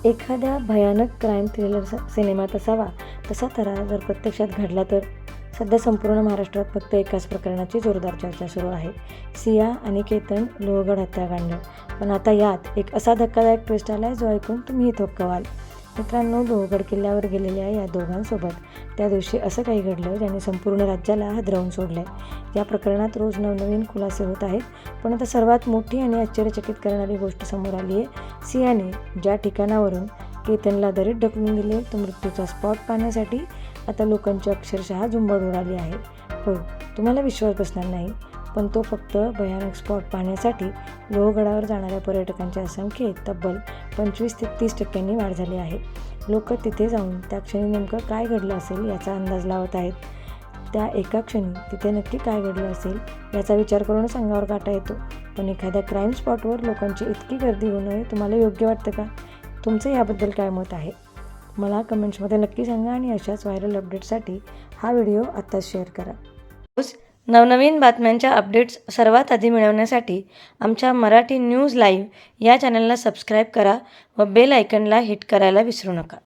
एखाद्या भयानक crime thriller सिनेमात असावा तसा थरार जर प्रत्यक्षात घडला तर? सध्या संपूर्ण महाराष्ट्रात फक्त एकाच प्रकरणाची जोरदार चर्चा सुरू आहे, सिया आणि केतन लोहगड हत्याकांड. पण आता यात एक असा धक्कादायक ट्विस्ट आला आहे जो ऐकून तुम्हीही थक्क व्हाल. मित्रांनो, लोहगड किल्ल्यावर गेलेल्या या दोघांसोबत त्या दिवशी असं काही घडलं ज्याने संपूर्ण राज्याला हादरवून सोडलंय. या प्रकरणात रोज नवनवीन खुलासे होत आहेत, पण आता सर्वात मोठी आणि आश्चर्यचकित करणारी गोष्ट समोर आली आहे. सियाने ज्या ठिकाणावरून केतनला दरीत ढकलून दिले तो मृत्यूचा स्पॉट पाहण्यासाठी आता लोकांची अक्षरशः झुंबड उडाली आहे. होय, तुम्हाला विश्वास बसणार नाही, पण तो फक्त भयानक स्पॉट पाहण्यासाठी लोहगडावर जाणाऱ्या पर्यटकांच्या संख्येत तब्बल 25 ते 30% वाढ झाली आहे. लोक तिथे जाऊन त्या क्षणी नेमकं काय घडलं असेल याचा अंदाज लावत आहेत. त्या एका क्षणी तिथे नक्की काय घडलं असेल याचा विचार करूनच अंगावर काटा येतो. पण एखाद्या क्राईम स्पॉटवर लोकांची इतकी गर्दी होणं तुम्हाला योग्य वाटतं का? तुमचं याबद्दल काय मत आहे? मला कमेंट्समध्ये नक्की सांगा आणि अशाच व्हायरल अपडेट्ससाठी हा व्हिडिओ आत्ताच शेअर करा. नवनवीन बातम्यांच्या अपडेट्स सर्वात आधी मिळवण्यासाठी आमच्या मराठी न्यूज लाईव्ह या चॅनलला सबस्क्राईब करा व बेल आयकनला हिट करायला विसरू नका.